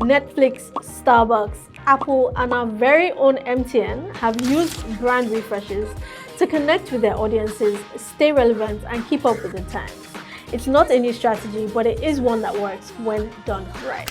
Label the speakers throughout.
Speaker 1: Netflix, Starbucks, Apple, and our very own MTN have used brand refreshes to connect with their audiences, stay relevant, and keep up with the times. It's not a new strategy, but it is one that works when done right.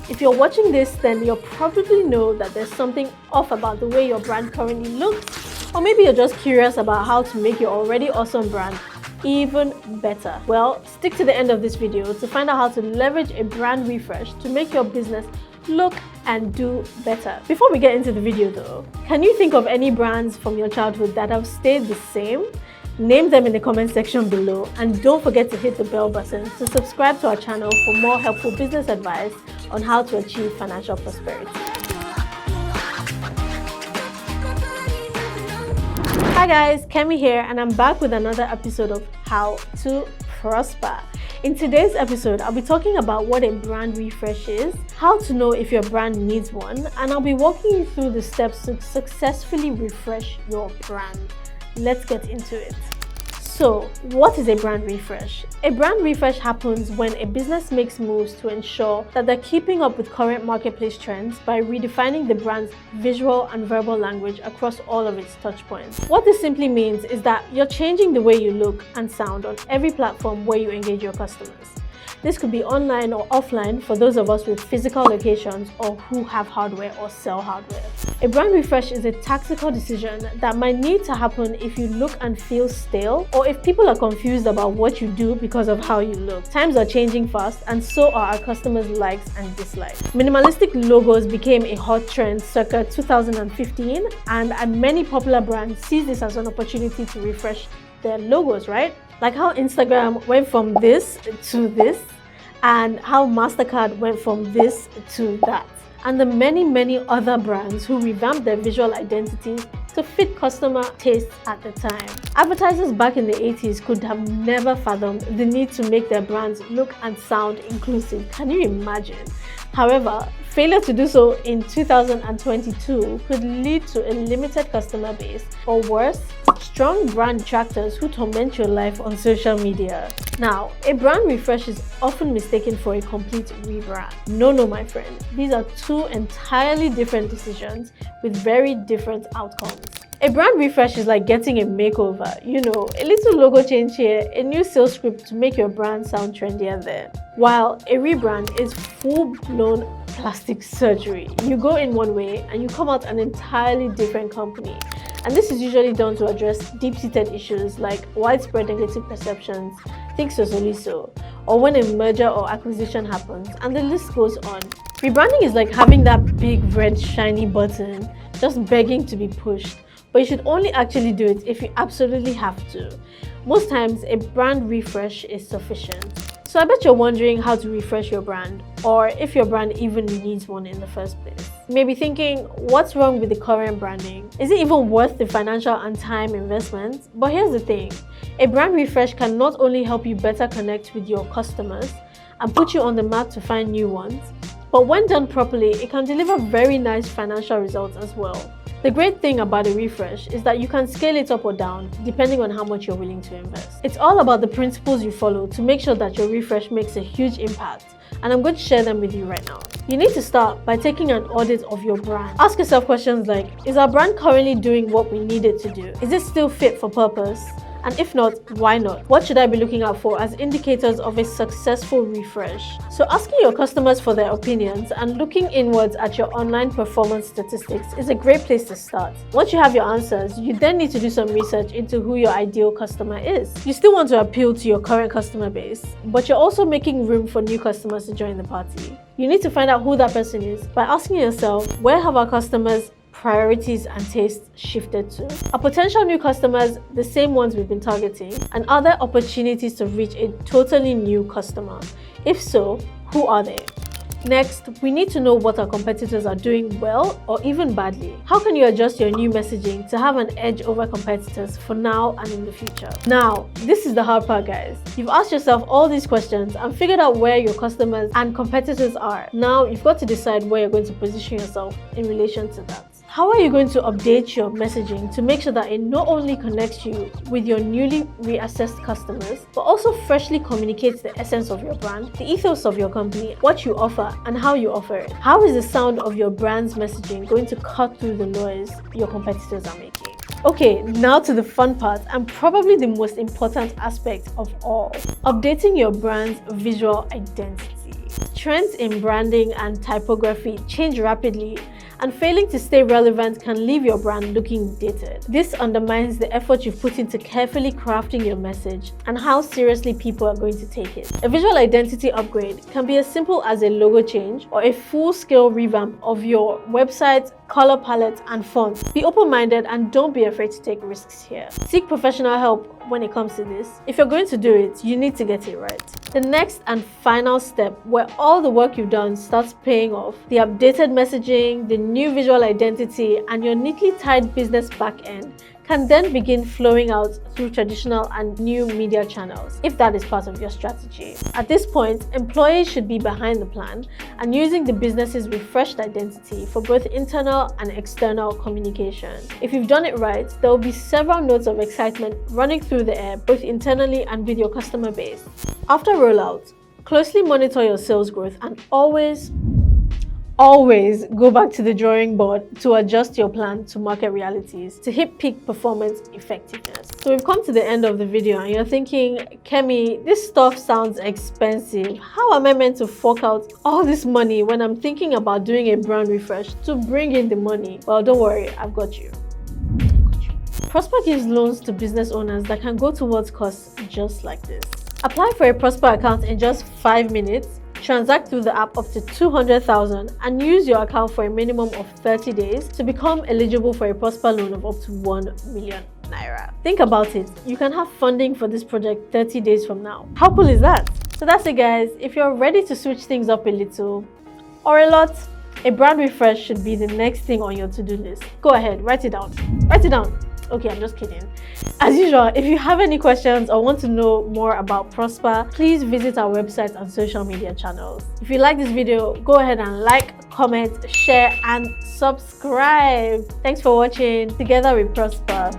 Speaker 1: If you're watching this, then you'll probably know that there's something off about the way your brand currently looks, or maybe you're just curious about how to make your already awesome brand even better. Well, stick to the end of this video to find out how to leverage a brand refresh to make your business look and do better. Before we get into the video though, can you think of any brands from your childhood that have stayed the same? Name them in the comment section below, and don't forget to hit the bell button to subscribe to our channel for more helpful business advice on how to achieve financial prosperity. Hi guys, Kemi here, and I'm back with another episode of How to Prosper. In today's episode, I'll be talking about what a brand refresh is, how to know if your brand needs one, and I'll be walking you through the steps to successfully refresh your brand. Let's get into it. So, what is a brand refresh? A brand refresh happens when a business makes moves to ensure that they're keeping up with current marketplace trends by redefining the brand's visual and verbal language across all of its touchpoints. What this simply means is that you're changing the way you look and sound on every platform where you engage your customers. This could be online or offline for those of us with physical locations or who have hardware or sell hardware. A brand refresh is a tactical decision that might need to happen if you look and feel stale, or if people are confused about what you do because of how you look. Times are changing fast, and so are our customers' likes and dislikes. Minimalistic logos became a hot trend circa 2015, and many popular brands see this as an opportunity to refresh their logos, right? Like how Instagram went from this to this, and how MasterCard went from this to that. And the many other brands who revamped their visual identity to fit customer tastes at the time. Advertisers back in the 80s could have never fathomed the need to make their brands look and sound inclusive. Can you imagine? However, failure to do so in 2022 could lead to a limited customer base, or worse, strong brand detractors who torment your life on social media. Now, a brand refresh is often mistaken for a complete rebrand. No, my friend. These are two entirely different decisions with very different outcomes. A brand refresh is like getting a makeover, you know, a little logo change here, a new sales script to make your brand sound trendier there. While a rebrand is full-blown plastic surgery. You go in one way and you come out an entirely different company. And this is usually done to address deep-seated issues like widespread negative perceptions, think so, or when a merger or acquisition happens, and the list goes on. Rebranding is like having that big red shiny button just begging to be pushed, but you should only actually do it if you absolutely have to. Most times, a brand refresh is sufficient. So I bet you're wondering how to refresh your brand, or if your brand even needs one in the first place. You may be thinking, what's wrong with the current branding? Is it even worth the financial and time investment? But here's the thing, a brand refresh can not only help you better connect with your customers and put you on the map to find new ones, but when done properly, it can deliver very nice financial results as well. The great thing about a refresh is that you can scale it up or down depending on how much you're willing to invest. It's all about the principles you follow to make sure that your refresh makes a huge impact, and I'm going to share them with you right now. You need to start by taking an audit of your brand. Ask yourself questions like, is our brand currently doing what we need it to do? Is it still fit for purpose? And if not, why not? What should I be looking out for as indicators of a successful refresh? So asking your customers for their opinions and looking inwards at your online performance statistics is a great place to start. Once you have your answers, you then need to do some research into who your ideal customer is. You still want to appeal to your current customer base, but you're also making room for new customers to join the party. You need to find out who that person is by asking yourself, where have our customers' priorities and tastes shifted to? Are potential new customers the same ones we've been targeting? And are there opportunities to reach a totally new customer? If so, who are they? Next, we need to know what our competitors are doing well or even badly. How can you adjust your new messaging to have an edge over competitors for now and in the future? Now, this is the hard part, guys. You've asked yourself all these questions and figured out where your customers and competitors are. Now, you've got to decide where you're going to position yourself in relation to that. How are you going to update your messaging to make sure that it not only connects you with your newly reassessed customers, but also freshly communicates the essence of your brand, the ethos of your company, what you offer, and how you offer it? How is the sound of your brand's messaging going to cut through the noise your competitors are making? Okay, now to the fun part and probably the most important aspect of all: updating your brand's visual identity. Trends in branding and typography change rapidly, and failing to stay relevant can leave your brand looking dated. This undermines the effort you've put into carefully crafting your message and how seriously people are going to take it. A visual identity upgrade can be as simple as a logo change or a full-scale revamp of your website, color palette, and font. Be open-minded and don't be afraid to take risks here. Seek professional help when it comes to this. If you're going to do it, you need to get it right. The next and final step, where all the work you've done starts paying off, the updated messaging, the new visual identity, and your neatly tied business back end, can then begin flowing out through traditional and new media channels, if that is part of your strategy. At this point, employees should be behind the plan and using the business's refreshed identity for both internal and external communication. If you've done it right, there will be several notes of excitement running through the air, both internally and with your customer base. After rollout, closely monitor your sales growth and always go back to the drawing board to adjust your plan to market realities to hit peak performance effectiveness. So we've come to the end of the video and you're thinking, Kemi, this stuff sounds expensive. How am I meant to fork out all this money when I'm thinking about doing a brand refresh to bring in the money? Well, don't worry, I've got you. Prospa gives loans to business owners that can go towards costs just like this. Apply for a Prospa account in just 5 minutes, transact through the app up to 200,000 and use your account for a minimum of 30 days to become eligible for a Prospa loan of up to 1 million naira. Think about it, you can have funding for this project 30 days from now. How cool is that? So that's it guys. If you're ready to switch things up a little or a lot, a brand refresh should be the next thing on your to-do list. Go ahead, write it down. Write it down. Okay, I'm just kidding. As usual, if you have any questions or want to know more about Prospa, please visit our website and social media channels. If you like this video, go ahead and like, comment, share, and subscribe. Thanks for watching. Together we prosper.